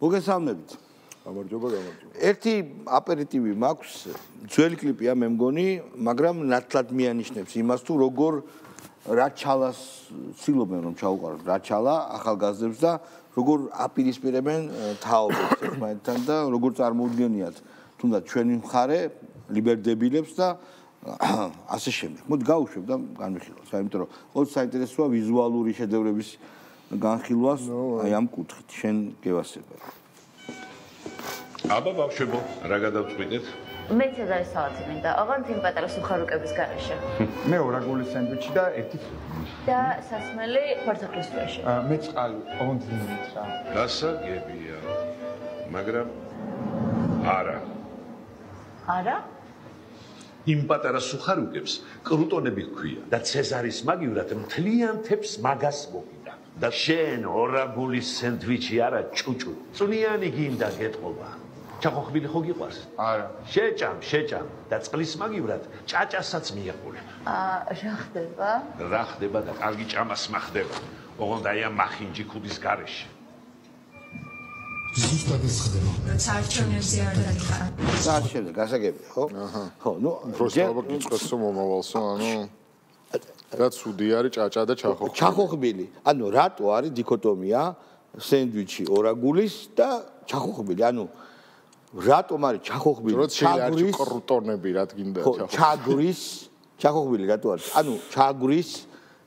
მოგესალმებით. გამარჯობა. ერთი აპერიტივი მაქვს, ძველი კლიპია მე მგონი, მაგრამ ნათლად მიანიშნებს იმას თუ როგორ რაჩალას ცდილობენ რომ ჩაუყაროთ რაჩალა ახალგაზრდებს და როგორ აპირისპირებენ თაობებს ერთმანეთთან და როგორ წარმოუდგენიათ თუნდაც ჩვენი მხარე ლიბერდებილებს და ასე შემდეგ. მოდი გავუშვებ და განვიხილოთ, იმიტომ რომ ყოველ საინტერესოა ვიზუალური შედევრების განხილვას აი ამ კუთხით შენ გევასება. აბა ბავშვებო, რა გადავწყვიტეთ? მეც ეს სალათი მინდა. ოღონდ იმ პატარა სუხარუკების გარეშე. მე ორაგულის სენდვიჩი და ერთი და სასმელი ფორთოქლის წვეში. მე წყალი, ოღონდ დინით რა. გასაგებია. მაგრამ არა. არა? იმ პატარა სუხარუკებს კრუტონები ჰქვია და ცეზარის მაგივრად მთლიან თებს მაგას მოგიდა. და შენ ორაგულის სენდვიჩი არა ჭუჭუ. წვნიანი გინდა გეტყობა. ჩახოხბილი ხო გიყვარს? არა. შეჭამ და წყლის მაგივრად ჭაჭასაც მიეყოლებ. რა ხდება? რა ხდება და კარგი ჭამას მახდება. ოღონდ აი ამ მახინჯი ქუდის გარეშე. ზუსტად ეს ხდება. საარჩევნებზე არ დაიხარა. საარჩევნზე გასაგებია, ხო? ხო, ნუ პროსტაბა გიწყესო მომავალსო, ანუ რა ცუდი არის ჭაჭა და ჩახოხბილი. ჩახოხბილი. ანუ რატო არის დიქოტომია სენდვიჩი ორაგულის და ჩახოხბილი? ანუ რატომ არის ჩახოხბილი? ჩაგრის კრუტონები რა გინდა ჩახოხბილი. ჩაგრის ჩახოხბილი რატო არის? ანუ ჩაგრის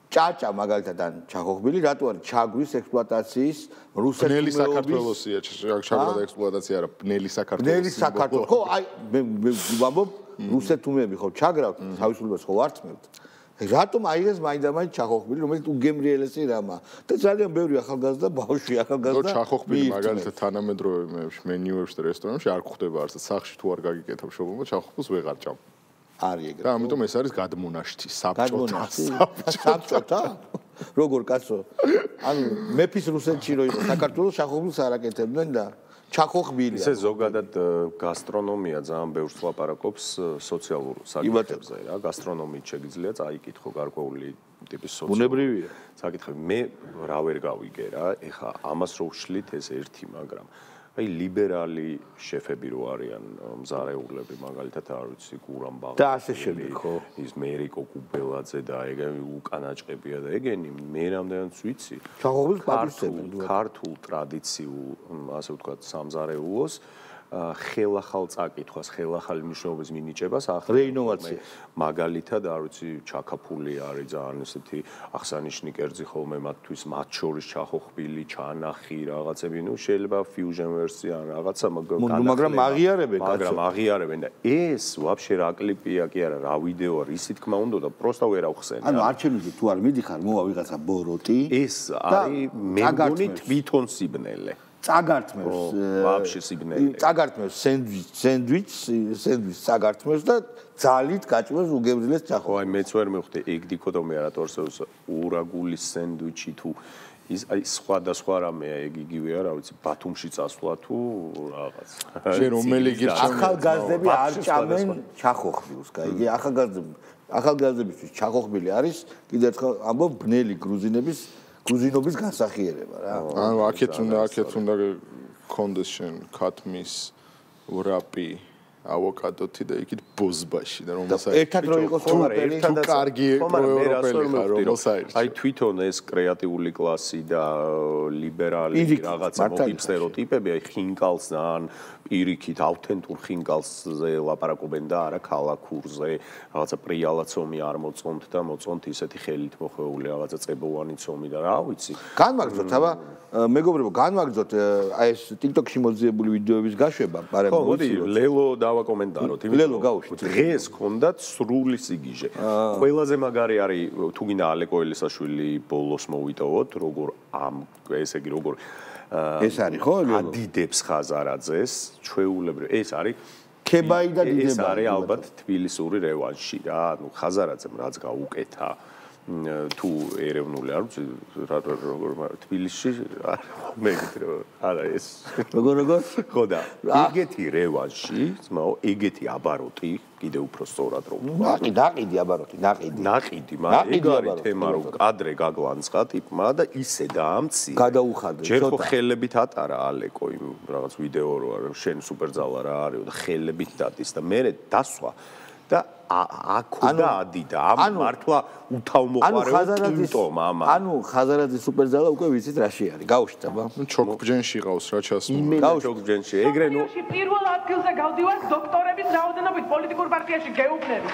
ჭაჭა მაგალითად ან ჩახოხბილი რატო არის ჩაგრის ექსპლუატაციის რუსეთის საქართველოსია ჩაგრად ექსპლუატაცია არა ბნელი საქართველოს. ხო, აი მე ვამბობ რუსეთუმეები ხო ჩაგრავთ თავისუფლებას ხო ვართმევთ. რატომ აიღეს მაინდამაინც ჩახოხბილი, რომელიც უგემრიელესი რამა და ძალიან ბევრი ახალგაზრდა ბავშვი ახალგაზრდა ჩახოხბილი მაგალითად თანამედროვე მენიუებში და რესტორანებში არ გვხვდება არც სახში თუ არ გაგიკეთებ შობობა ჩახოხბილს ვეღარ ჭამ. არის ეგრე. და ამიტომ ეს არის გადმონაშთი საბჭოთა. როგორ კაცო? ანუ მეფის რუსეთში რო იყო საქართველოს ჩახოხბილს არ აკეთებდნენ და ჩახოხბილი. ისე ზოგადად გასტრონომია ძალიან ბევრს ლაპარაკობს სოციალურ საკითხებზე რა. გასტრონომიით შეგიძლია წაიკითხო გარკვეული ტიპის სოციალური. ბუნებრივია. საკითხები მე რა ვერ გავიგე რა. ეხა ამას რო ვშლით ეს ერთი, მაგრამ აი ლიბერალი შეფები რო არიან მზარეულები მაგალითად არ ვიცი გურამ ბაღი და ასე შემდეგ ხო ის მერიკო კუბელაძე და ეგენი უკანაჭყებია და ეგენი მე რამდენიც ვიცი ჩახოხბილს პატივცემენ ქართულ ტრადიციულ ასე ვთქვათ სამზარეულოს ხელახალ წაკითხვას ხელახალი მნიშვნელობის მინიჭებას რეინოვაცია მაგალითად არ ვიცი ჩაკაფული არის ძალიან ესეთი აღსანიშნი კერძი ხოლმე მათთვის მათ შორის ჩახოხბილი ჩანახი რაღაცები ნუ შეიძლება ფიუჟენ ვერსია ან რაღაცა მაგრამ აღიარებენ და ეს ვაფშე რა კლიპია კი არა რა ვიდეოა ისი თქმა უნდა და პროსტა ვერ ავხსენე ანუ არჩევნებზე თუ არ მიდიხარ მოვა ვიღაცა ბოროტი ეს არის მე მგონი თვითონ სიბნელე წაგართმევს ვაფშე სიბნელე წაგართმევს სენდვიჩს წაგართმევს და ძალით გაჭმევს უგემრიელეს ჩახოხბილს. აი მეც ვერ მივხვდი ეგ დიქოტომია რატოს ორაგულის სენდვიჩი თუ ის აი სხვადასხვა რამეა ეგ იგივეა რა ვიცი ბათუმში წასვლა თუ რაღაც. შენ რომელი გირჩევ ახალგაზრდები არ ჭამენ ჩახოხბილს, გაიგე? ახალგაზრდებისთვის ჩახოხბილი არის კიდევ ერთხელ ამბობ ბნელი გრუზინობის განსახიერება რა. ანუ აქეთ უნდა კონდეს შენ ქათმის ვრაპი ავოკადოთი და იქით ბოზბაში და რომელსაც ერთად რო იყოს თუ კარგი პროევროპელი ხარ რომელსაც აი თვითონ ეს კრეატიული კლასი და ლიბერალი რაღაცა მოკიპსტეროტიპები აი ხინკალს ძალიან პირიქით ავთენტურ ხინკალსზე ლაპარაკობენ და არა ქალაქურზე რაღაცა პრიალა ცომი არ მოწონთ და მოწონთ ისეთი ხელით მოხეული რაღაცა წებოვანი ცომი და რა ვიცი განმაგრძოთ აბა მეგობრებო განმაგრძოთ აი ეს TikTok-ში მოძიებული ვიდეოების გაშვება მაგრამ მოდი ლელო დავაკომენტაროთ ლელო გაუშვით დღეს ჰქონდათ სრული სიგიჟე ყველაზე მაგარი არის თუ გინდა ალე კოელისაშვილი ბოლოს მოვიტოვოთ როგორ ამ ესე იგი როგორ ეს არის ხო ადიდებს ხაზარაძეს ჩვეულებრივ ეს არის ქებაი და დიდება ეს არის ალბათ თბილისური რევანში რა ანუ ხაზარაძემ რაც გაუკეთა თუ ეროვნული არ ვიცი როგორ თბილისში მეკითხე არა ეს როგორ ხო და ეგეთი რევანში ძმაო ეგეთი აბაროტი კიდე უფრო სწორად რომ ნაყიდი აბაროტი ნაყიდი მაგრამ ეგ არის თემა რომ კადრე გაგლანცხა ტიპმა და ისე დაამცია გადაუხადე ჯერ ხო ხელებით ატარა ალეკო იმ რაღაც ვიდეო რო შენ სუპერძალა რა არისო და ხელებით დადის და მე დასვა და აქო და ადიდა ამ მართლა უთავმოყარეო პუნქტომ ამა ანუ ხაზარაძის სუპერძალა უკვე ვიცით რაში არის გავშტა ბა ჩოკბჯენში ყავს რა ჩასმა ჩოკბჯენში ეგრე ნუ პირველ ადგილზე გავდივარ დოქტორების რაოდენობით პოლიტიკურ პარტიაში გეუბნები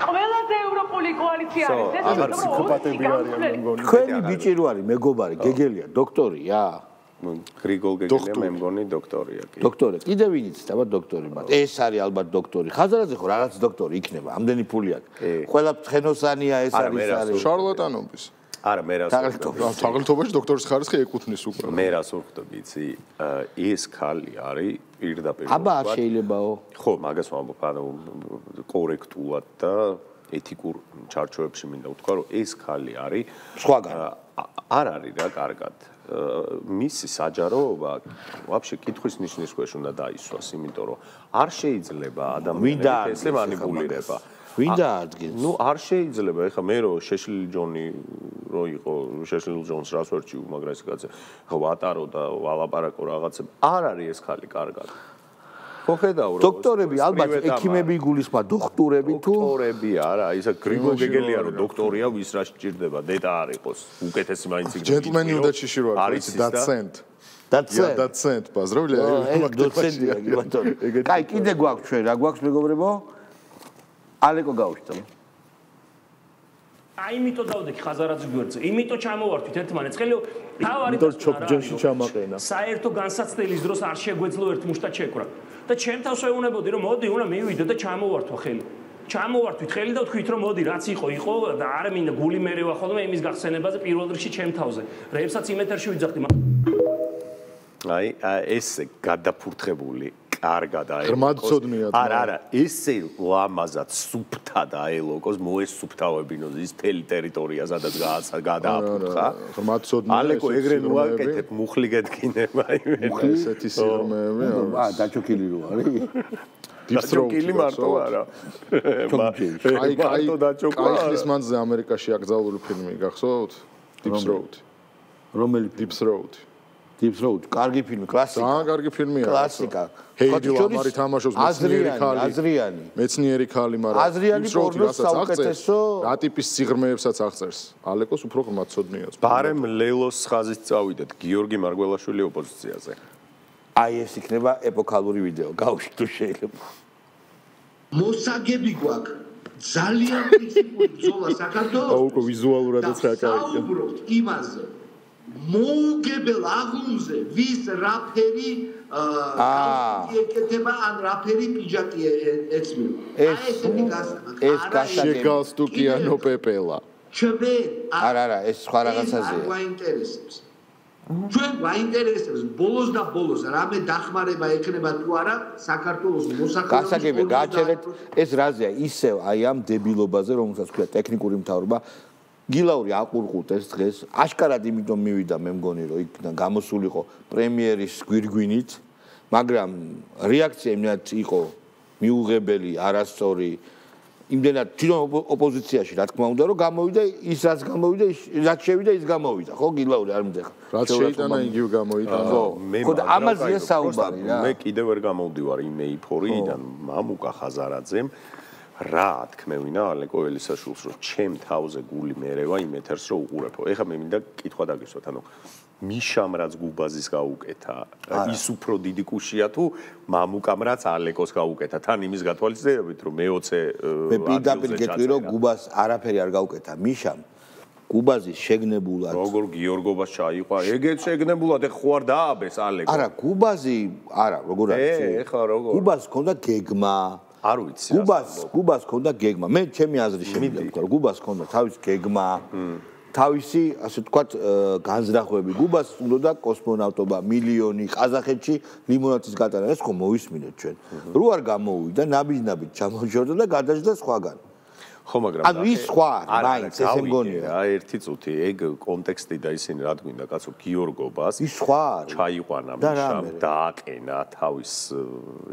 ყველაზე ევროპული კოალიცია არის ეს ფსიქოპატები არიან მე მგონი თქვენი ბიჭი რო არის მეგობარი გეგელია დოქტორია გრიგოლ გეგელია მე მგონი დოქტორია კი დოქტორი კიდე ვინ იცით აბა დოქტორი მათ ეს არის ალბათ დოქტორი ხაზარაძე ხო რაღაც დოქტორი იქნება ამდენი ფული აქვს ყველა თხენოსანია ეს არის შარლატანობის არა მე რას თაღლითობაში დოქტორის ხარისხი ეკუთვნის უკვე მე რას ვხვდები იცი ეს ქალი არის პირდაპირ აბა არ შეიძლებაო ხო მაგას ვამბობ ანუ კორექტულად და ეთიკურ ჩარჩოებში მინდა ვთქვა რომ ეს ქალი არის სხვაგან არ არის რა კარგად მისი საჯაროობა ვაფშე კითხვის ნიშნის ქვეშ უნდა დაისვას იმიტომ რომ არ შეიძლება ადამიანები ესე მანიპულირება ვინ დაადგეს ნუ არ შეიძლება ეხლა მე რო შეშლილი ჯონი რო იყო შეშლილი ჯონს რას ვერჩი მაგრამ ეს კაცი ხო ვატარო და ვალაპარაკო რაღაცები არ არის ეს ხალი კარგად ხო ხედავ რომ დოქტორები ალბათ ექიმები იგულისხმება დოქტორები თუ დოქტორები არა ისა გრიგოლ გეგელია რომ დოქტორია ვის რა სჭირდება დედა არ იყოს უკეთესი მაინც იქნება ჯენტლმენი უნდა შეშირო არის დაცენტ დაცენტ პაზროვია დოცენტია კი ბატონო კაი კიდე გვაქვს ჩვენ რა გვაქვს მეგობრებო ალეკო გავშტა აიმიტო დავდექი ხაზარაძის გვერდზე იმიტომ ჩამოვართვით ერთმანეთს ხელო თავარი იმიტომ ჩოპჯენში ჩამაყენა საერთო განსაცდელის დროს არ შეგვეძლო ერთ მუშტად შეკვრა და ჩემ თავს ვეუბნებოდი რომ მოდი უნდა მივიდე და ჩამოვართვა ხელი ჩამოვართვით ხელი და ვთქვით რომ მოდი რაც იყო და არა მინდა გული მერევა ხოლმე იმის გახსენებაზე პირველ რიგში ჩემ თავზე რეებსაც იმ ეთერში ვიძახდი აი ესე გადაფურთხებული კარგად ღრმადწოდნია არა ესე ლამაზად სუფთად აელოკოს მოესუფთავებინოს ის თელი ტერიტორია სადაც გადააფურთხა ღრმადწოდნია ალეკო ეგრე ნუ აკეთებ მუხლი გეთქინება მუხლი ესეთი სიღრმეები დაჩოქილი რო არის დიპსტროუტი მარტო არა კაიხლის მანძზე ამერიკაში აკრძალული ფილმი გახსოვთ დიპსტროუტი რომელი დიპსტროუტი დიპსტროუტი კარგი ფილმი კლასიკა ძალიან კარგი ფილმია კლასიკა ჰეიდი ლამარი თამაშობს აზრიანი მეცნიერი ხალი მაგრამ აზრიანი პორნოს საუკეთესო რა ტიპის სიღრმეებსაც აღწერს ალეკოს უფრო ღრმადწოდნია ბარემ ლელოს ხაზით წავიდეთ გიორგი მარგველაშვილი ოპოზიციაზე აი ეს იქნება ეპოქალური ვიდეო გავში თუ შეიძლება მოსაგები გვაქვს ძალიან პრინციპული ბრძოლა საქართველოს უკვე ვიზუალურადაც აკეთებ საუბრობთ იმაზე მოუგებელ აღლუმზე ვის რაფერი ეკეთება ან რაფერი პიჯაკი ეცმება ესეთი გასაგებია შეგალსტუკიანო პეპელა ჩვენ არა ეს სხვა რაღაცაზეა გვაინტერესებს ჩვენ გვაინტერესებს ბოლოს და ბოლოს რამე დახმარება ექნება თუ არა საქართველოს მოსახლეობის გასაგებია გააჩერეთ ეს რაზეა ისევ აი ამ დებილობაზე რომელსაც ქვია ტექნიკური მთავრობა გილაური აყურყუტეს დღეს აშკარად იმიტომ მივიდა მე მგონი რომ იქიდან გამოსულიყო პრემიერის გვირგვინით მაგრამ რეაქცია იმდენად იყო მიუღებელი არასწორი იმდენად თვითონ ოპოზიციაში რა თქმა უნდა რომ გამოვიდა ის რაც გამოვიდა რაც შევიდა ის გამოვიდა ხო გილაური არ მძეხა რაც შეიტანა იგივე გამოვიტანა ხო და ამაზეა საუბარი რა მე კიდევ ვერ გამოვდივარ იმ ეიფორიიდან მამუკა ხაზარაძემ რა თქმევინა ალეკო ელისაშვილს რომ ჩემ თავზე გული მერევა იმ ეთერს რო უყურებო ეხლა მე მინდა კითხვა დაგისვათ ანუ მიშამ რაც გუბაზის გაუკეთა ის უფრო დიდი კუშია თუ მამუკამ რაც ალეკოს გაუკეთა თან იმის გათვალისწინებით რომ მე-20 მე პირდაპირ გეტყვი რომ გუბას არაფერი არ გაუკეთა მიშამ გუბაზის შეგნებულად როგორ გიორგობას ჩაიყვა ეგეც შეგნებულად ეხ ხო არ დააბეს ალეკო არა გუბაზი არა როგორ არის ეხლა როგორ გუბას ქონდა გეგმა არ ვიცი გუბას ქონდა გეგმა მე ჩემი აზრი შემიძლია ვთქვა რომ გუბას ქონდა თავისი გეგმა თავისი ასე ვთქვათ განზრახვები გუბას უნდა კოსმონავტობა მილიონი ყაზახეთში ლიმონატის გატანა ეს ხო მოვისმინეთ ჩვენ რო არ გამოუვიდა ნაბიჯ-ნაბიჯ ჩამოშორდა და გადაждდა სხვაგან ხო, მაგრამ ანუ ის სხვა, მაინც ესე მგონია. ერთი წუთი, ეგ კონტექსტი და ისინი რა გვინდა, კაცო, გიორგობას ის სხვა ჩაიყვანა მიშამ, დააყენა თავის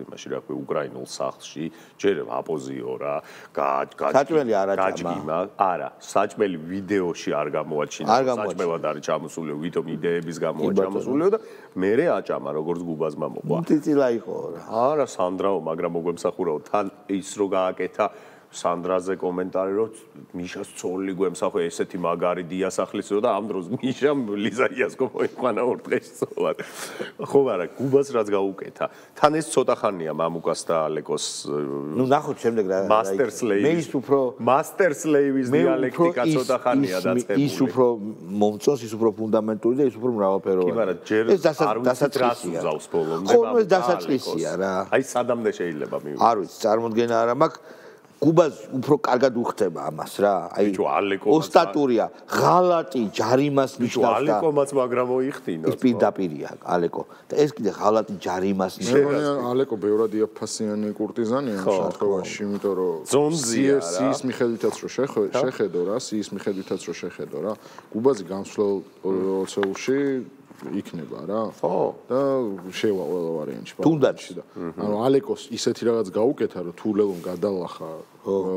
იმაში რა ქვია, უკრაინულ სახლში, ჯერ აპოზიორა, საჭმელი არა გაჭიმა, არა, საჭმელი ვიდეოში არ გამოაჩინა, საჭმელად არის ჩამოსული, ვითომ იდეების გამოა ჩამოსულიო და მერე აჭამა, როგორც გუბაზმა მოყვა. მტიტილა იყო რა. არა, სანდრაო, მაგრამ მოგვემსახურაო, თან ის რო გააკეთა სანდრაზე კომენტარი რომ მიშას ცოლი გვემსახურა ესეთი მაგარი დიასახლისო და ამ დროს მიშამ ლიზა იასკო მოიყვანა ორ დღეს ცოლად. ხო, არა, გუბას რაც გაუკეთა. თან ეს ცოტა ხანია მამუკას და ალეკოს ნუ ნახოთ შემდეგ რა. Master Slave-ის დიალექტიკა ცოტა ხანია დაწყებული. ის უფრო მომწონს, ის უფრო ფუნდამენტური და ის უფრო მრავალფეროვანი. კი, მაგრამ ჯერ არ დასაწყისია. უზავს ბოლომდე. ხო, ეს დასაწყისია რა. აი სადამდე შეიძლება მივიდე. არ ვიცი, წარმოდგენა არა მაქვს. გუბას უფრო კარგად უხდება ამას რა. აი ოსტატურია, ღალატი, ჯარიმას ნიშნავს და ალეკომაც მაგრამ მოიხდინოს. ის პირდაპირია ალეკო. და ეს კიდე ღალატი ჯარიმას ნიშნავს. ალეკო ბევრად იაფასიანი კურტიზანია ამ შემთხვევაში, იმიტომ რომ ზონზია რა. სიის მიხედვითაც რომ შეხედო რა, სიის მიხედვითაც რომ შეხედო რა. გუბაზი გამსვლელ ოცეულში იქნება რა. ხო. და შევა ყველა ვარიანტში. თუნდაც. ანუ ალეკოს ისეთი რაღაც გაუკეთა რომ თუ ლელომ გადალახა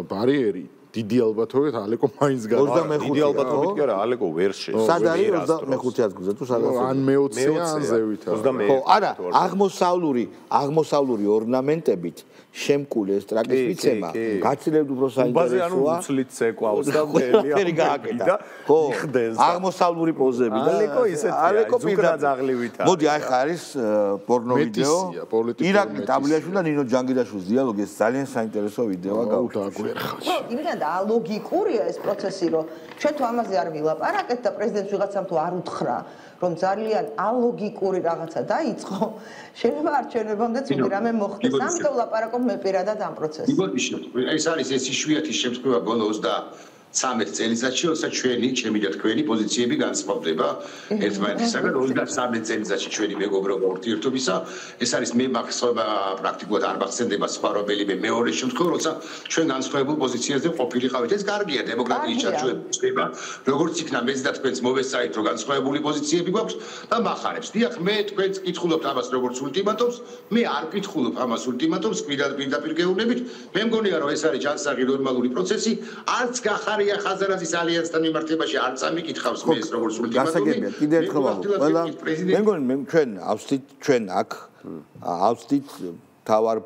ბარიერი დიდი ალბათობით ალეკო მაინც გადავა. დიდი ალბათობით კი არა, ალეკო ვერ შევა. სად არის 25 ადგილზე თუ სადაც? ან მე-20-იან ზევითა. ხო, არა, აღმოსავლური ორნამენტებით შემკული ეს ტრაკის მიცემა გაცილებით უფრო საინტერესოა. ბაზე ანუ უცლით ცეკვავს და ყველაფერი გააკეთა. ხო, აღმოსავლური პოზები და ალეკო ისეთია, ზუგრად აღლივითა. მოდი, აი ხა არის პორნო ვიდეო. ირაკლი ტაბლიაშვილი და ნინო ჯანგირაშვილის დიალოგი, ეს ძალიან საინტერესო ვიდეოა გაუშვათ. იმიდან და ალოგიკურია ეს პროცესი, რომ ჩვენ თუ ამაზე არ ვილაპარაკეთ და პრეზიდენტს ვიღაცამ თუ არ უთხრა, რომ ძალიან ალოგიკური რაღაცა დაიწყო, შეიძლება არჩევნებამდე ცუდი რამე მოხდეს. ამიტომ ლაპარაკობ მე პირადად ამ პროცესს. ეს არის ეს იშვიათი შემთხვევა ბოლო 13 წელიწადში, როცა ჩემი და თქვენი პოზიციები განსხვავდება ერთმანეთისაგან. 33 წელიწადში ჩვენი მეგობრობა ურთიერთობისა, ეს არის მე მახსოვება პრაქტიკულად არ მახსენდება სხვა რომელიმე მეორე შემთხვევა, როცა ჩვენ განსხვავებულ პოზიციაზე ყოფილიყავით. ეს კარგია, დემოკრატიის ჩარჩოება ხდება. როგორც იქნა მეც და თქვენც მოვესწრით, რომ განსხვავებული პოზიციები გვაქვს და მახარებს. დიახ, მე თქვენც კითხულობთ ამას როგორც ულტიმატუმს, მე არ კითხულობ ამას ულტიმატუმს, პირდაპირ გეუბნებით. მე მგონია, რომ ეს არის ჯანსაღი ნორმალური პროცესი, არც გახარია ხაზარაძის ალიანსთან მიმართებაში არ წამიკითხავს მე ეს როგორც ულტიმატუმი. გასაგებია, კიდე ერთხელ ყველა მე მგონი ჩვენ აქ ავსდით თავარ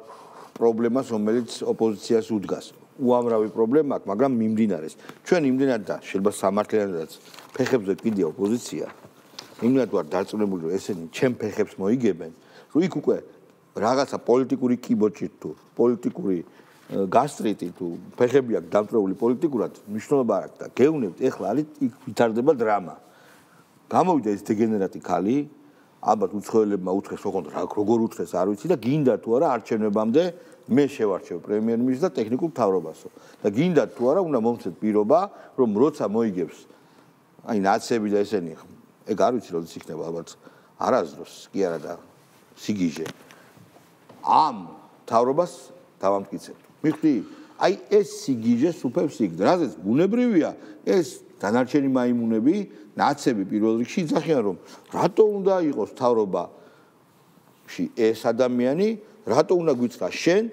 პრობლემას, რომელიც ოპოზიციას უდგას. უამრავი პრობლემა აქვს, მაგრამ მიმდინარეს. ჩვენ იმდენად და შეიძლება სამართლიანადაც ფეხებზე კიდე ოპოზიცია. იმდენად ვარ დარწმუნებული, რომ ესენი ჩემ ფეხებს მოიგებენ, რომ იქ უკვე რაღაცა პოლიტიკური კიბოჭი თუ პოლიტიკური გასტრიტი თუ ფეხები აქვს დამწრეული პოლიტიკურად, მნიშვნელობა არ აქვს და გეუბნებით, ეხლა არის იქ ვითარდება დრამა. გამოვიდა ეს დეგენერატი ქალი, ალბათ უცხოელებმა უთხრეს, როგორ უთხრეს, არ ვიცი და გინდა თუ არა არჩევნებამდე მე შევარჩევ პრემიერ-მინისტრს და ტექნიკურ მთავრობასო. და გინდა თუ არა უნდა მომცეთ პირობა, რომ როცა მოიგებს აი ნაცები და ესენი, ეგ არ ვიცი როდის იქნება ალბათ არასდროს, კი არა და სიგიჟე. ამ მთავრობას დავამტკიცებთ. მიხდი, აი ეს სიგიჟე სუფევს იქ, რაზეც ბუნებრივია, ეს დანარჩენი მაიმუნები, ნაცები პირველ რიგში იძახიან, რომ რატო უნდა იყოს მთავრობაში ეს ადამიანი, რატო უნდა გვიწყდა შენ,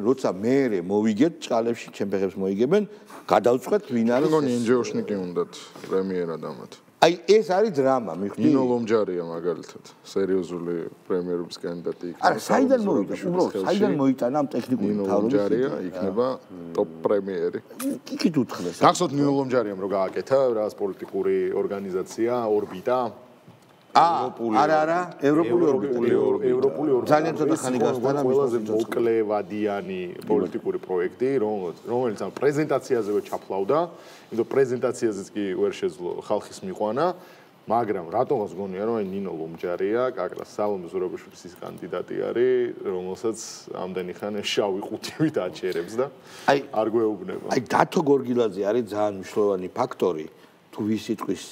როცა მეერე მოვიგეთ ჭალებში, ჩემ ფეხებს მოიგებენ, გადავწყვეტ ვინ არის. მეგონი ენჯეოშნიკი უნდათ პრემიერად ამათ. აი ეს არის დრამა, მიხდი. ნინო ლომჯარია მაგალითად, სერიოზული პრემიერების კანდიდატი იქნება. არა, საიდან მოვიდა? უბრალოდ საიდან მოიტანა ამ ტექნიკური მთავრობის? ნინო ლომჯარია იქნება ტოპ პრემიერი. კი უთხრეს. გახსოვთ ნინო ლომჯარიამ რო გააკეთა რაღაც პოლიტიკური ორგანიზაცია ორბიტა? არა, ევროპული ორბიტა. ძალიან ცოტა ხანი გასტანა ყველაზე მოკლევადიანი პოლიტიკური პროექტი, რომელიც ამ პრეზენტაციაზევე ჩაფლავდა, იმიტომ პრეზენტაციაზეც კი ვერ შეძლო ხალხის მიყვანა, მაგრამ რატომაც გონია, რომ აი ნინო ლომჯარია, კაკრას სალომე ზურაბაშვილის კანდიდატი არის, რომელსაც ამდენი ხანი შავი ყუთივით აჩერებს და არ გვეუბნება. აი დათო გორგილაძე არის ძალიან მნიშვნელოვანი ფაქტორი, თუ ვის იტყვის,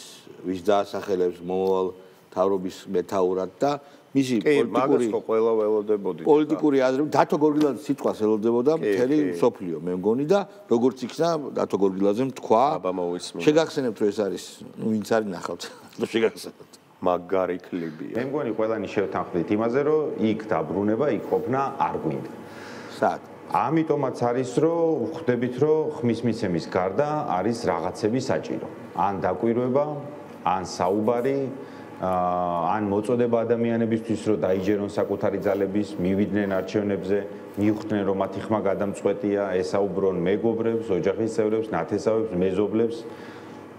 ვის დაასახელებს მომავალ თავრობის მეთაურად და მისი პოლიტიკური აზრები დათო გორგილაძე სიტყვას ელოდებოდა მთელი სოფლიო მე მგონი და როგორც იქნა დათო გორგილაძემ თქვა შეგახსენებთ რომ ეს არის ვინც არის ნახავთ შეგახსენებთ მაგარი კლიპია მე მგონი ყველანი შევთანხმდით იმაზე რომ იქ დაბრუნება იქ ყოფნა არ გვინდა სად ამიტომაც არის რომ ხვდებით რომ ხმის მიცემის გარდა არის რაღაცები საჭირო ან დაკვირვება ან საუბარი ან მოწოდება ადამიანებისთვის რომ დაიჯერონ საკუთარი ძალების მივიდნენ არჩევნებზე მიხვდნენ რომ მათი ხმა გადამწყვეტია ესაუბრონ მეგობრებს ოჯახის წევრებს ნათესავებს მეზობლებს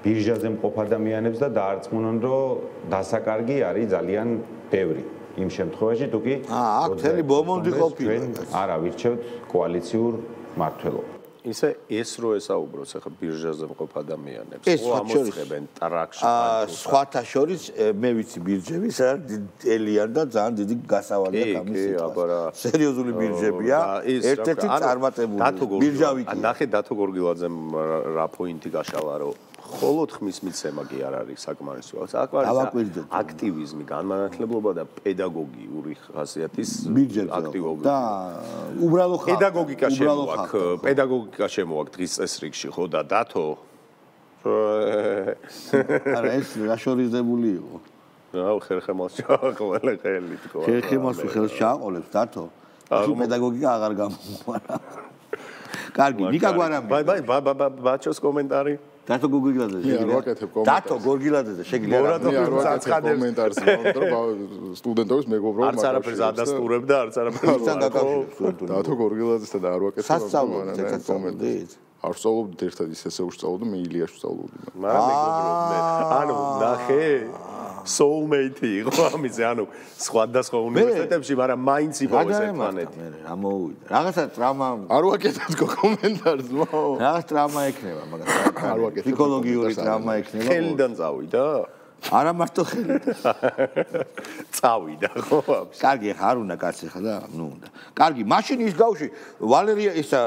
ბირჟაზე მყოფ ადამიანებს და დაარწმუნონ რომ დასაკარგი არის ძალიან ბევრი იმ შემთხვევაში თუ კი აქ მთელი ბომონდი ყოფილა არ ავირჩევთ კოალიციურ მმართველობას ისე ეს რო ესაუბროს ახლა ბირჟაზე მყოფ ადამიანებს ო ამოწებენ ტრაქში სხვათა შორის მე ვიცი ბირჟები სადაც ელიან და ძალიან დიდი გასავალია გამის სერიოზული ბირჟებია ერთ-ერთი წარმატებული ბირჟა ვიკი ნახე დათო გორგილაძემ რა პოინტი გაშალა რომ ხოლოდ ხმის მიცემა კი არ არის საკმარისი აქ არის აქტივიზმი განმანათლებლობა და პედაგოგიური ხასიათის აქტივობა და უბრალო ხალხი პედაგოგიკა შემოაქვს პედაგოგიკა შემოაქვს დღის წესრიგში ხო და დათო არა ეს რაშორიზებული იყო რა ხერხემალს ჩააყოლე ხელი თქო ხერხემალს ხელს ჩააყოლებს დათო ეს პედაგოგიკა აღარ გამოგვარა კარგი ნიკა გვარამი ბაჩოს კომენტარი დათო გორგილაძე დათო გორგილაძე შეგიძლია კომენტარს რომ სტუდენტების მეგობრობა არც არაფერს ადასტურებ და არც არაფერს დათო გორგილაძესთან და არ ვაკეთებ სასწავლობთ არ ვსწავლობთ ერთად ისე ვსწავლობდი მე ილიაში ვსწავლობდი მაგრამ მეგობრობდნენ ანუ ნახე soulmate იყო ამაზე ანუ სხვადასხვა უნივერსიტეტებში მაგრამ მაინც იპოვეს ერთმანეთი რა მოუვიდა რაღაცა ტრამა არ ვაკეთებ კომენტარს რაღაც ტრამა ექნება მაგას არ ვაკეთებ ფსიქოლოგიური ტრამა ექნება ხელიდან წავიდა არა მარტო ხელიდან წავიდა ხო კარგი ხა არ უნდა კაცი ხა და ნუ უნდა კარგი მაშინ ის გავში ვალერია ისა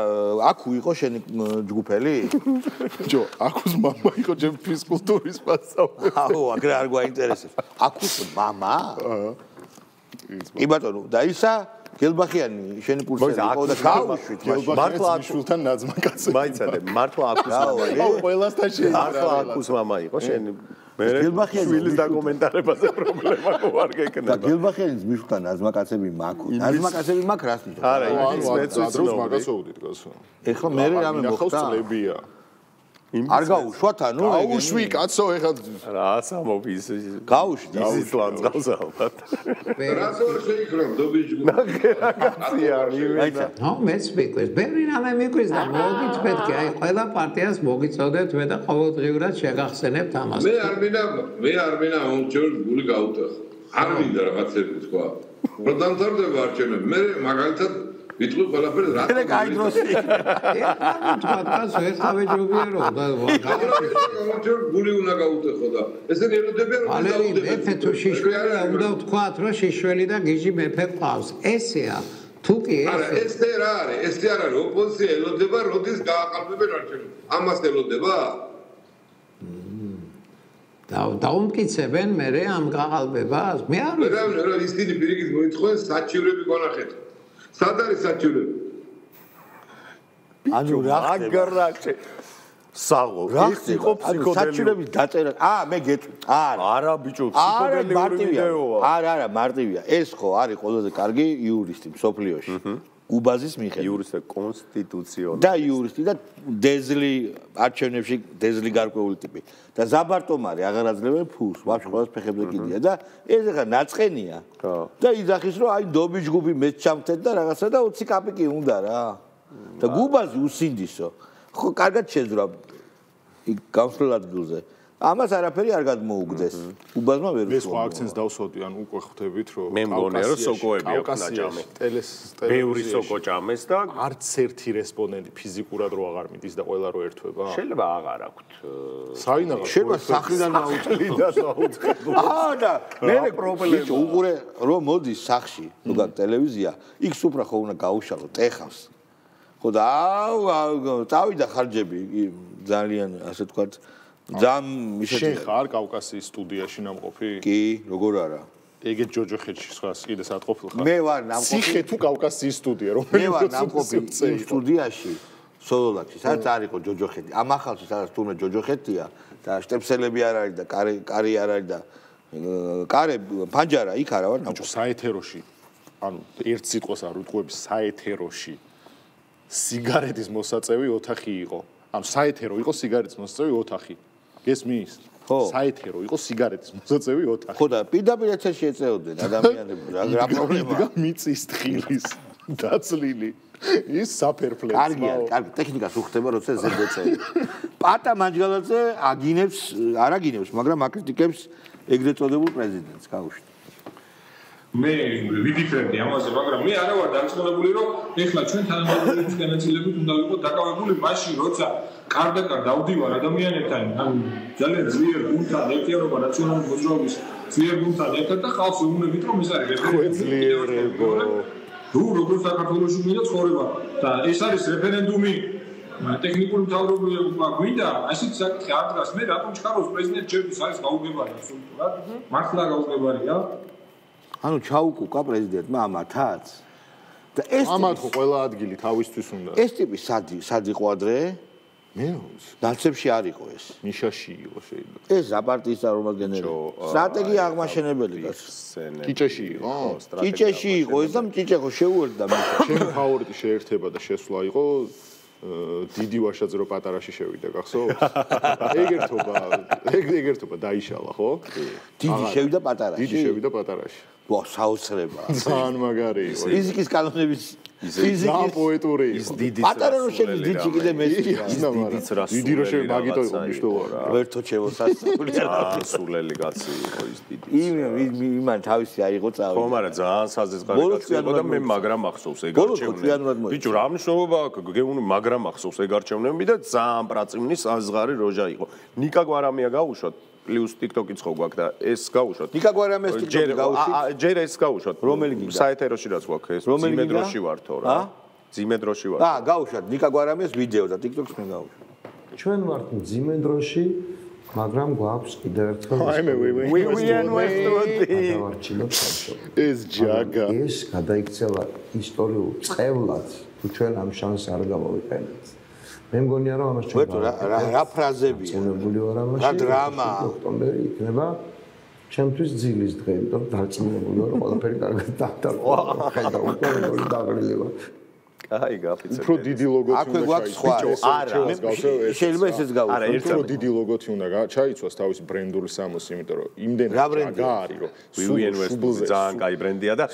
აქუ იყო შენი ჯგუფელი ჯო აქუს მამა იყო ჩემ ფიზკულტურის მასწავლებელი აუ აგრე არ გვაინტერესებს აქუს მამა კი ბატონო და ისა გელბახიანი შენი კურსელი იყო და გავუშვით მართლა აშულთან ნაძმაკაცი მაიცადე მართლა აქუს მამა იყო აუ ყველასთან შეიძლება მართლა აქუს მამა იყო შენი მე შვილის დაკომენტარებაზე პრობლემა არ გეკნება და გელბახიანის მიშულთან ნაზმაკაცები მაქვს ნაზმაკაცები მაქვს რას ნიშნავს არა იმის მეც დრო მაგას ვუვდით გასო ეხლა მე რამე მოხდა წლებია არ გაუშვათ ანუ გაუშვი კაცო ეხლა რა სამოფის გაუშვი ისლამს გავს ალბათ რას ვერ შეიქრომ დობიჯგუ კაცია იმენა ნო მეც მეკვის ბევრი რამე მეკვის და მოდით պետք է აი ყველა პარტიას მოგიწოდეთ მე და ყოველდღიურად შეგახსენებთ ამას მე არ მინდა ონჯერ გული გაუტეხ არ მინდა რაღაცები თქვა რომ დამთავრდება არჩევნები მე მაგალითად ვიტყვი ყველაფერს რა მე გაიდროსი თქვა ეს ავეჯობია რომ და ონჯერ გული უნდა გაუტეხო და ესენი ელოდებიან რომ ალერი მეფე თუ შიშველი უნდა ვთქვათ რომ შიშველი და გიჟი მეფე ყავს ესეა თუ კი არა ესე რა არის ესე არ არის ოპოზიცია ელოდება როდის გააყალბებენ არჩევნებს ამას ელოდება დაუმტკიცებენ მე ამ გაყალბებას მე არ ვიცი რა ისინი პირიქით მოითხოვენ საჩივრები გონახეთ სად არის საჩივრები ანუ რა აგრაკე საღო ეს იყო ფსიქოდელი საჩივრების დაწერა მე გეტყვი არა ბიჭო ფსიქოდელიური ვიდეოა არა მარტივია ეს ხო არის ყველაზე კარგი იურისტი მსოფლიოში უბაზის მიხედვით იურისტი კონსტიტუციონალი და იურისტი და დეზლი არჩევნებში დეზლი გარკვეული ტიპი და ზაბარტომარი აღარ აძლევენ ფულს ვაფშე ყველას ფეხებზე კიდია და ეს ახლა ნაწყენია და იძახის რომ აი დობი ჯგუფი მეც ჩამთეთ და რაღაცა და 20 კაპიკი უნდა რა და გუბაზი უსინდისო ხო კარგად შეძრა იქ გამსვლელ ადგილზე ამას არაფერი არ გადმოუგდეს უბაზმა ვერ მე სხვა აქცენტს დავსვოდი ან უკვე ხვდებით რომ მე მგონია რომ სოკოები აქვს ნაჭამი ბევრი სოკო ჭამეს და არც ერთი რესპონდენტი ფიზიკურად რო აღარ მიდის და ყველა რო ერთვება შეიძლება აღარ აქვთ საინაღო შეიძლება სახლიდან და მე პრობლემა უყურე რომ მოდის სახში თუგან ტელევიზია იქ სუფრა ხო უნდა გაუშალო ტეხავს ხო და წავიდა ხარჯები ძალიან ასე ვთქვათ ძამ შენ ხარ კავკასიის სტუდიაში ნამყოფი? კი, როგორ არა. ეგე ჯოჯოხეთში სხვას კიდე საათ ყოფილ ხარ? მე ვარ ნამყოფი. ციხე თუ კავკასიის სტუდია, რომ მე ვარ ნამყოფი იმ სტუდიაში, სოლოლაკში, სადაც არ იყო ჯოჯოხეთი. ამ ახალში სადაც თურმე ჯოჯოხეთია და შტეპსელები არ არის და კარი არ არის და კარე ფანჯარა იქ არა ვარ ნამყოფი. საეთეროში, ანუ ერთ სიტყვას არ ვიტყვები, საეთეროში სიგარეტის მოსაწევი ოთახი იყო. ანუ საეთერო იყო სიგარეტის მოსაწევი ოთახი. გესმის? საეთერო იყო სიგარეტის მოსაწევი ოთახი. ხო და პირდაპირ ეთერში ეწეოდნენ ადამიანები რა პრობლემაა? მიწის თხილის დაცლილი ის საფერფლე. კარგია, კარგი, ტექნიკას უხდება როცა ზედეწევი. პატა მანჯგალაძე აგინებს, არ აგინებს, მაგრამ აკრიტიკებს ეგრეთ წოდებულ პრეზიდენტს, გაუშვით. მე ვიფიქრებდი ამაზე, მაგრამ მე არა ვარ დამწმუნებული, რომ ეხლა ჩვენ თანამდებობების განაწილებით უნდა ვიყოთ დაკავებული მაშინ, როცა კარდაკარ დავდივარ ადამიანებთან, ანუ ძალიან ძლიერ გუნდთან ერთიანობა რაციონალური მოძრაობის ძლიერ გუნდთან ერთად და ხალხს ვუნებით, რომ ეს არის რეფერენდუმი. თუ როგორ საქართველოში მინდა ცხოვრება და ეს არის რეფერენდუმი ტექნიკური მთავრობა გვინდა, ასეთ საკითხი არ დგას. მე რატომ ჩქაროს პრეზიდენტ ჯერთვის არის გაუგებარი აბსოლუტურად? მართლა გაუგებარია? ანუ ჩაუკუკა პრეზიდენტმა ამათაც და ეს ამათ ხო ყველა ადგილი თავისთვის უნდა. ეს ტიპი სად იყო ადრე? მე რომს დაცებში არ იყო ეს. ნიშაში იყო შეიძლება. ეს ზაპარტიის წარმომადგენელი. სტრატეგია აღმაშენებელი გას. ჭიჭეში იყო? ჭიჭეში იყო ეს და ჭიჭე ხო შეუერთდა მე. ჩემი ფავორიტი შეერთება და შესვლა იყო დიდი ვაშაძე რო პატარაში შევიდა, გახსოვს? ეგერთობა დაიშალა, ხო? დიდი შევიდა პატარაში. დიდი შევიდა პატარაში. ვა, საოცრება. ძალიან მაგარი იყო. ფიზიკის კანონების ძალიან პოეტური იყო. პატარა რო შედის დიდი კიდე მესია. დიდი რო შევიდა, მაგიტო იყო მნიშვნელოვანი. ვერთო ჩევოსასწული. სულელი კაცი იყო ის დიდი. იმან თავისი აიღო წავი. ხო, მაგრამ ძალიან საზეწარი კაცი იყო და მე მაგრამ ახსოვს ეგ არჩევნები. ბიჭო, რა მნიშვნელობა აქვს? გეუბნები მაგრამ ახსოვს ეგ არჩევნები და ძალიან პრაწივნი საზღარი როჟა იყო. ნიკა გვარამია გაუშვათ. პლუს TikTok-იც ხო გვაქვს და ეს გაუშვათ. ნიკა გვარამიას TikTok-ი გაუშვით? ჯერ ეს გაუშვათ. რომელი გინდა? საეთეროში რაც გვაქვს ეს. ძიმედროში ვარ თორე. ძიმედროში ვარ. გაუშვათ ნიკა გვარამიას ვიდეო და TikTok-ს მე გაუშვით. ჩვენ ვართ ძიმედროში, მაგრამ გვაქვს კიდევ ერთხელ ეს ჯაგა. ეს გადაიქცევა ისტორიულ წევლად, თუ ჩვენ ამ შანსს არ გავავიყენებთ. მე მგონია რომ ამას ჩვენ რა ფრაზებია წუნებული ვარ ამაში რა დრამა ოქტომბერი იქნება ჩემთვის ძილის დღე იმიტომ რომ დარწმუნებული ვარ რომ ყველაფერი კარგად დაგდარბა ხედავ უკვე როგორი დაღრილება აი გაფიცე უფრო დიდი ლოგოთი უნდა ჩაიცვას არა შეიძლება ესეც გავუშვათ არა უფრო დიდი ლოგოთი უნდა ჩაიცვას თავისი ბრენდული სამოსი იმიტომ რომ იმდენ ჯაგა არის რომ WeInvest ძალიან კაი ბრენდია და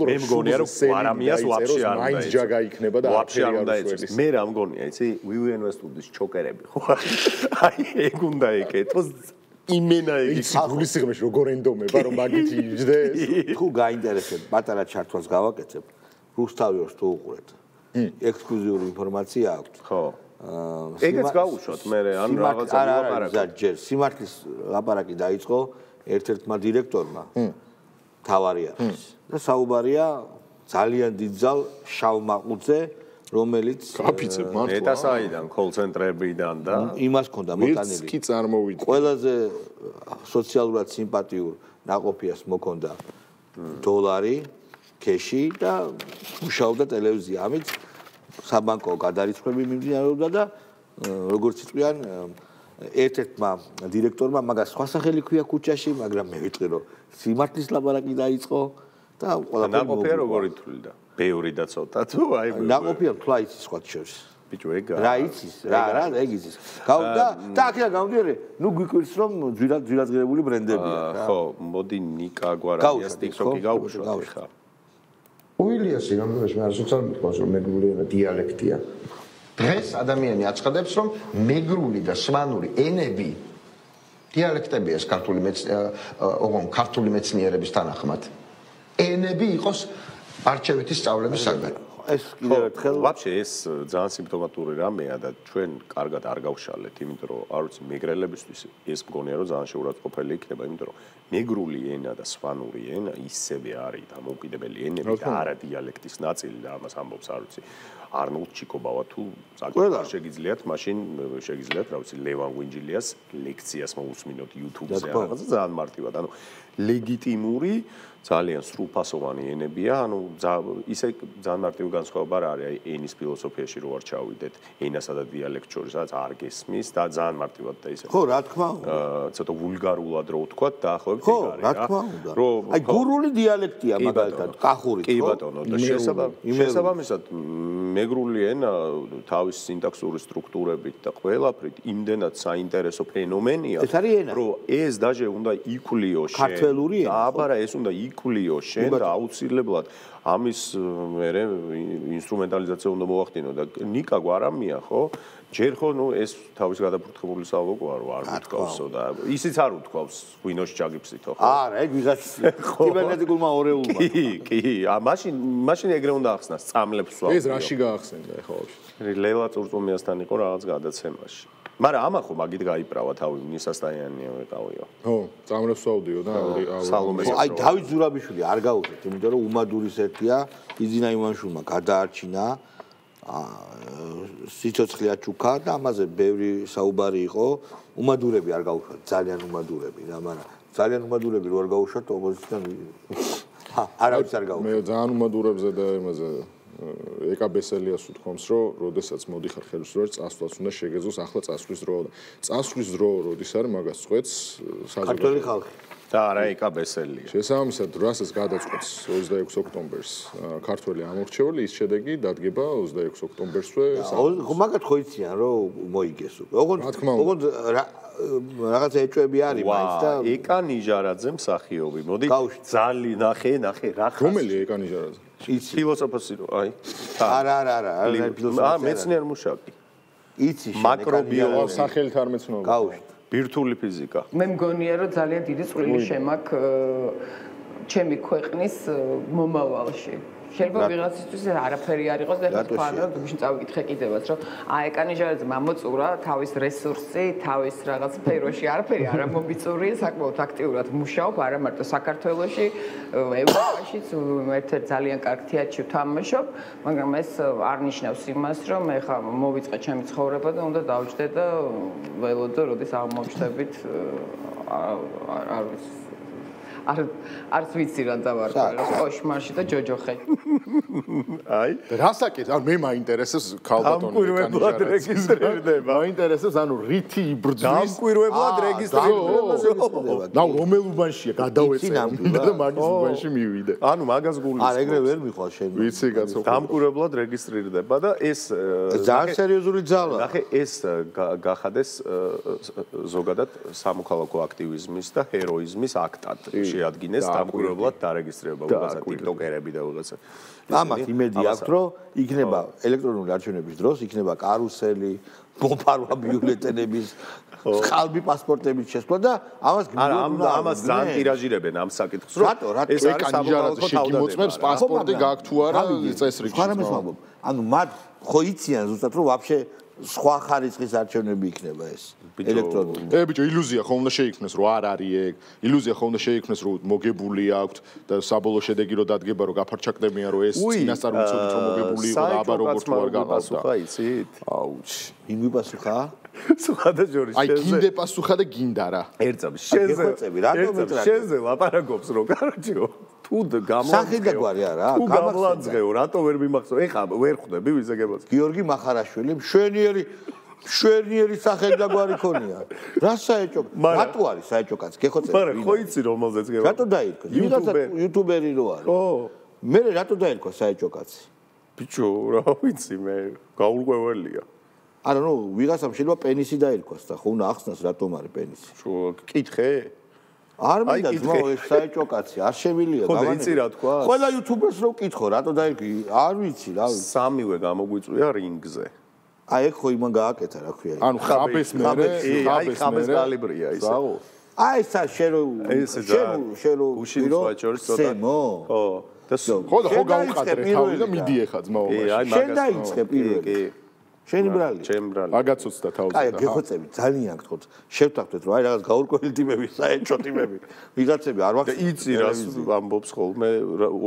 მე მგონია რომ არამიას ვაფშე არ უნდა მაინც ჯაგა იქნება და ვაფშე არ უნდა ეცეს მე რა მგონია იცი WeInvest-ის ჩოკერები ხო აი ეგ უნდა ეკეთოს იმენა იგი გულისიღმეში როგორ ენდომება რომ მაგითი იჯდეს თუ გაინტერესებს პატარა ჩართვას გავაკეთებ რუსთავიოს თუ უყურეთ ექსკლუზიური ინფორმაცია აქვს. ხო. ეგეც გაუშვათ მე ან რაღაცა ლაპარაკი. ჯერ სიმართლის ლაპარაკი დაიწყო ერთ-ერთმა დირექტორმა. თავარი არის. და საუბარია ძალიან დიდძალ შავმაყუძე, რომელიც კაფიცე მართლა. ეტასაიდან კოლ-ცენტრებიდან და იმას ქონდა მოტანილი. კი წარმოვიდგა. ყველაზე სოციალურად სიმპათიურ ნაყოფიას მოქონდა დოლარი ქეში და მუშაობდა ტელევიზია. ამით საბანკო გადარიცხვები მიმდინარეობდა და როგორც იტყვიან ერთ-ერთმა დირექტორმა მაგას სხვა სახელი ქვია ქუჩაში, მაგრამ მე ვიტყვი რომ სიმართლის ლაპარაკი დაიწყო და ყველაფერი ნაყოფია როგორ ითვლიდა? ბევრი და ცოტა თუ აი ნაყოფია თქვა იცის სხვა შორის. ბიჭო ეგ რა იცის? რა ეგ იცის. და აქედან გამომდინარე, ნუ გვიკვირს რომ ძვირადღირებული ბრენდებია. ხო, მოდი ნიკა გვარამიას TikTok-ი გავუშვათ ხა. უილიასი რამდენიმე მე ასოციალურ მეთქოს რომ მეგრული ენა დიალექტია. დღეს ადამიანი აცხადებს რომ მეგრული და სვანური ენები დიალექტებია ეს ქართული მეცნიერების თანახმად. ენები იყოს არჩევითი სწავლების საგანი. ეს კიდევ ერთხელ ვაფშე ეს ძალიან სიმპტომატური რამეა და ჩვენ კარგად არ გავშალეთ, იმიტომ რომ არ ვიცი მეგრელებისთვის ეს მგონია რომ ძალიან შეურაცხყოფელი იქნება, იმიტომ რომ მეგრული ენა და სვანური ენა ისევე არის დამოუკიდებელი ენები და არა დიალექტის ნაწილი და ამას ამბობს არ ვიცი არნოლდ ჩიკობავა თუ საკუთარ შეგიძლიათ მაშინ შეგიძლიათ რა ვიცი ლევან გვინჯილიას ლექციას მოусმინოთ YouTube-ზე რაღაცა ძალიან მარტივად. ანუ ლეგიტიმური ძალიან სრულფასოვანი ენებია, ანუ ისე ძალიან მარტივი განსხვავება არ არის, აი ენის ფილოსოფიაში რო არ ჩავიდეთ, ენასა და დიალექტს შორის რაც არ გესმის და ძალიან მარტივად და ისე. ხო, რა თქმა უნდა. ცოტა ვულგარულად რო ვთქვათ, დაახლოებით ეგ არის რა. ხო, რა თქმა უნდა. აი გურული დიალექტია მაგალითად, კახური, ხო? კი ბატონო, და შესაბამისად მეგრული ენა თავის სინტაქსური სტრუქტურებით და ყველაფრით იმდენად საინტერესო ფენომენია, რომ ეს დაჟე უნდა იკვლიო შენ. ქართველური ენა. აბარა ეს უნდა იკვლიო შენ და აუცილებლად ამის მერე ინსტრუმენტალიზაცია უნდა მოახდინო და ნიკა გვარამია ხო? ჯერ ხო ნუ ეს თავის გადაფრთხებული სალოგოა რო არ უთქვავსო და ისიც არ უთქვავს ღვინოს ჩაგიფსითო ხო? არა, ეგ ვიღაც კიბერნეტიკულმა ორეულმა. კი, მაშინ ეგრე უნდა ახსნას, წამლებს ვსვავ. ეს რაში გაახსენდა ახლა ვაფშე? ლელა წურწუმიასთან იყო რაღაც გადაცემაში. მაგრამ ამა ხო მაგით გაიправა თავი ნისასტაიანია ვიყავიო. ხო, წამლებს ვსვავდიო და სალომეს. აი დავით ზურაბიშვილი არ გაუშვით, იმიტომ რომ უმადურის ერთია, იძინა იმანშულმა გადაარჩინა სიცოცხლე აჩუქა და ამაზე ბევრი საუბარი იყო. უმადურები არ გაუშვათ, ძალიან უმადურები რა, მაგრამ ძალიან უმადურები რო არ გაუშვათ ოპოზიციიდან არავის არ გაუშვათ. მე ძალიან უმადურებზე და იმაზე ეკაბესელიას უთქვამს, რომ როდესაც მოდიხარ ხელისუფლებას, წასვლას უნდა შეგეძლოს, ახლა წასვლის დროა და წასვლის დრო როდის არის, მაგას წყვეტს ქართველი ხალხი. და არა ეკაბესელია. შესაბამისად, რასაც გადაწყვეტს 26 ოქტომბერს ქართველი ამორჩეული, ის შედეგი დადგება 26 ოქტომბერსვე. ხო, მაგათ ხო იციან, რომ მოიგეს უკვე. ოღონდ რაღაცა ეჭვები არის მაინც და ეკა ნიჟარაძე მსახიობი. მოდი ძალი ნახე რა ხარ. რომელი ეკა ნიჟარაძე? ფილოსოფოსი რო, აი. არა, ფილოსოფოსი. მეცნიერ მუშაკი. იცი მაკრობიოლოგი სახელით არ მეცნობა. გაუშვით. ბირთვული ფიზიკა. მე მგონია რომ ძალიან დიდი წვლილი შემაქვს ჩემი ქვეყნის მომავალში. შეიძლება ვიღაცისთვის არაფერი არ იყოს და თქვა რომ გუშინ წავიკითხე კიდევაც რომ ეკანიჟარაძე მამოწურა თავის რესურსი, თავის რაღაც სფეროში არაფერი არ მომიწურია, საკმაოდ აქტიურად მუშაობ არა მარტო საქართველოში, ევროპაშიც ერთ-ერთ ძალიან კარგ თეატრში ვთამაშობ, მაგრამ ეს არ ნიშნავს იმას, რომ მე ხა მოვიწყე ჩემი ცხოვრება და უნდა დავჯდე და ველოდო, როდის აღმოჩნდებით არ ვიცი არც ვიცი რა დავარქვა, კოშმარში და ჯოჯოხე. აი, რასაკეთ, ან მე მაინტერესებს ქალბატონი დამკვირვებლად რეგისტრირდება. მაინტერესებს, ანუ რითი იბრძვის დამკვირვებლად რეგისტრირდება. ნაუ რომელ უბანშია გადავეწე და მაგის უბანში მივიდე. ანუ მაგას გულის. არა, ეგრე ვერ მიხვალ შენ. ვიცი კაცო. დამკვირვებლად რეგისტრირდება და ეს ძალიან სერიოზული ძალა. ნახე, ეს გახადეს ზოგადად სამოქალაქო აქტივიზმის და ჰეროიზმის აქტად. შეადგინეს დამკვირვებლად დარეგისტრირება უბრალოდ ტიკტოკერები და უბრალოდ ამათ იმედი აქვს რომ იქნება ელექტრონული არჩევნების დროს იქნება კარუსელი, მომფარვა ბიულეტენების, ხალბი პასპორტების შესვლა და ამას ძალიან ტირაჟირებენ ამ საკითხს რომ ეს არის სამოქალაქო შეგიმოწმებს პასპორტი გააქვს თუ არა წესრიგში. ანუ მათ ხო იციან ზუსტად რომ ვაფშე სხვა ხარისხის არჩევნები იქნება ეს ელექტრონული. ბიჭო, ილუზია ხო უნდა შეიქმნეს რომ არ არის ეგ. ილუზია ხო უნდა შეიქმნეს რომ მოგებული აქვთ და საბოლოო შედეგი რომ დადგება რომ გაფარჩაკდებიან რომ ეს წინასწარ ვიცოდით რომ მოგებული იყო და აბა როგორ თუ არ გაყავდა. აუჩი. იმ ვიპასუხა? სუხადა ჯორი აი გინდე პასუხა და გინდა რა. ერთზამი შენზე ლაპარაკობს რომ კაროჩიო თუ გამო სახედაგვარი არა გამლაძღეო რატო ვერ მიმახსოვ ეხა ვერ ხვდები ვიზეგებას გიორგი მახარაშვილი მშვენიერი სახედაგვარი ქონია რა საეჭო რატო არის საეჭო კაც გეხოცე მაგრამ ხო იცი რომელზეც გევა რატო დაირქვა იუთუბერი რო არის ხო მე რატო დაირქვა საეჭო კაცი ბიჭო რა ვიცი მე გაურკვეველია არა ნუ ვიღაცამ შეიძლება პენისი დაირქვას და ხო უნდა ახსნას რატომ არის პენისი კითხე არ მინდა ძმაო ეს საეჭო კაცი არ შემილია ხო და იცი რა თქვა ყველა იუთუბერს რო კითხო რატო დაირქვი არ ვიცი რა ვიცი სამივე გამოგვიწვია რინგზე აი ეგ ხო იმან გააკეთა რა ქვია ანუ ხაბეს მერე ხაბეს კალიბრია ისე აი ეს შერო უშინო ვაჭორის ცოტა ხო და ხო გაუყადრე თავი და მიდი ეხა ძმაო შენ დაიწყე პირველი შენი ბრალი. ჩემი ბრალი. აგაცოცა თავს. აი, გეხოცები ძალიან გთხოვთ. შევთანხმდეთ, რომ აი რაღაც გაურკვეველი ტიმები, საერთო ტიმები, ვიღაცები არ ვახსოვს. იცი რას ამბობს ხოლმე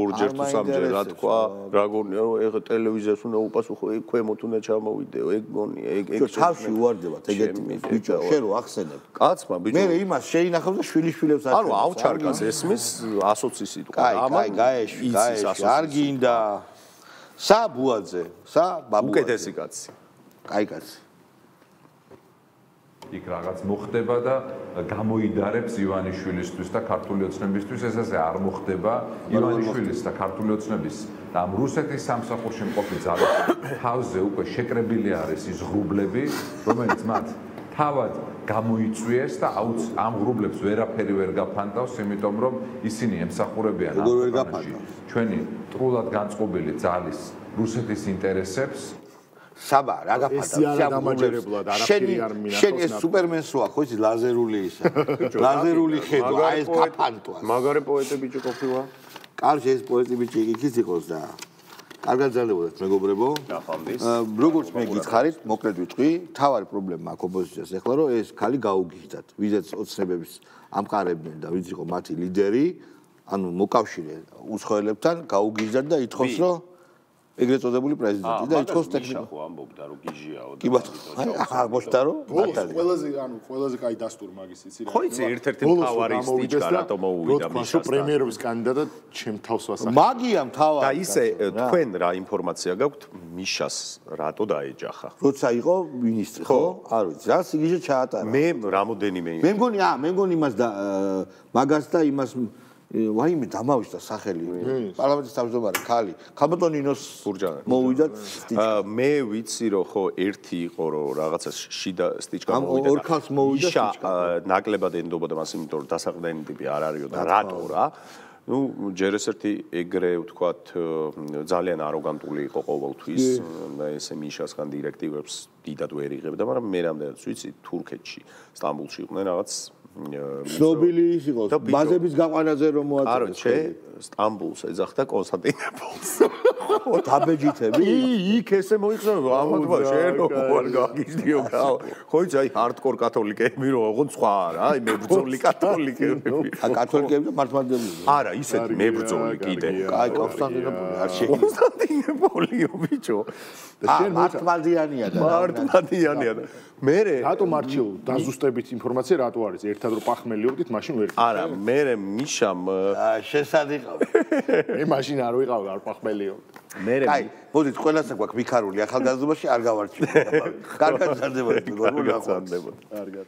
ორჯერ თუ სამჯერ რა თქვა, რა გონია, ეხა ტელევიზიას უნდა უპასუხო, ეგ ქვემოთ უნდა ჩამოვიდეო, ეგ გონია, ეგ თავში უვარდებათ ეგეთი ბიჭო, შენ რო ახსენებ. კაცმა ბიჭო. მე იმას შეინახავს და შვილიშვილებს ანუ ავჩარკას ესმის 120 სიტყვა. ამან გაეშვი, არ გინდა. სა ბუაძე, სა ბაბუაძე. უკეთესი კაცი. კაი კაცი. იქ რაღაც მოხდება და გამოიდარებს ივანიშვილისთვის და ქართული ოცნებისთვის, ეს ასე არ მოხდება ივანიშვილის და ქართული ოცნების და ამ რუსეთის სამსახურში მყოფი ძალის თავზე უკვე შეკრებილი არის ის ღრუბლები, რომელიც მათ თავად გამოიწვიეს და ამ ღრუბლებს ვერაფერი ვერ გაფანტავს, იმიტომ რომ ისინი ემსახურებიან ჩვენი ტრულად განწყობილი ძალის რუსეთის ინტერესებს. საბა, რა გაფანტავს? შენ ეს სუპერმენს როა, ხო იცი ლაზერული ისა. ლაზერული ხედვა, აი ეს გაფანტვა. მაგარი პოეტი ბიჭი ყოფილა. კარგი, ეს პოეტი ბიჭი იქით იყოს და კარგად ძალებოდეთ მეგობრებო. როგორც მე გითხარით, მოკლედ ვიტყვი, თავარი პრობლემა აქვს ოპოზიციას ეხლა, რომ ეს ხალი გაუგიჟდათ, ვიზაც ოცნებების ამყარებდნენ და ვინც იყო მათი ლიდერი, ანუ მოკავშირე უცხოელებთან გაუგიჟდათ და ითხოვს, რომ ეგრეთ წოდებული პრეზიდენტი და ითხოვს ტექნიკა. ხო ამბობდა რომ გიჟიაო. კი ბატონო, აღმოჩნდა რომ ყველაზე კაი დასტური მაგის იცი რა. ხო იცი ერთ-ერთი მთავარი სტიჩკა რატომ მოუვიდა მისასთან. პრემიერობის კანდიდატად ჩემ თავს ვასახე. მაგია მთავარი. და ისე თქვენ რა ინფორმაცია გაქვთ მიშას რატო დაეჯახა? როცა იყო მინისტრი, ხო? არ ვიცი, რა სიგიჟე ჩაატარა. მე რამოდენიმე მე მგონი იმას და მაგას და იმას ვაიმე დამავიშთა სახელი პარლამენტის თავმჯდომარე ქალი ქალბატონინოს ბურჯანი მოვიდა მე ვიცი რომ ხო ერთი იყო რომ რაღაცა შიდა სტიჩკა მოვიდა ორ ქალს მოვიდა სტიჩკა ნაკლებად ენდობოდა მას იმიტომ რომ დასაყრდენი ტიპი არ არისო და რატო რა ну ჯერ ეს ერთი ეგრე ვთქვათ ძალიან აროგანტული იყო ყოველთვის და ესე მიშასგან დირექტივებს დიდად ვერ იღებდა მაგრამ მე რამდენად ვიცი თურქეთში სტამბულში იყვნენ რაღაც ცნობილი ის იყო ბაზების გაყვანაზე რომ მოაწოდეს არა სტამბულს ეძახდა კონსტანტინოპოლს ხო დაბეჯითები იქ ესე მოიხსენებო ამათვა შენ როგორ გაგიჟდიო ხო იცი აი ჰარდკორ კათოლიკები რომ ოღონდ სხვა არა აი მებრძოლი კათოლიკები ა კათოლიკები და მართლმადიდებლები არა ისეთი მებრძოლი კიდე აი კონსტანტინოპოლი არ შეიძლება კონსტანტინოპოლიო ბიჭო და შენ მართლმადიანია და მე რატომ არჩევ დაზუსტებით ინფორმაცია რატო არის ერთად რო პახმელიობდით მაშინ ვერ არა მე მიშამ შესადიყავ მე მაშინ არ ვიყავ არ პახმელიობ მე აი მოდით ყველასა გვაქვს მიქარული ახალგაზრდობაში არ გავარჩიო კარგად ზარდებოდი გორმული ახალგაზრდა კარგად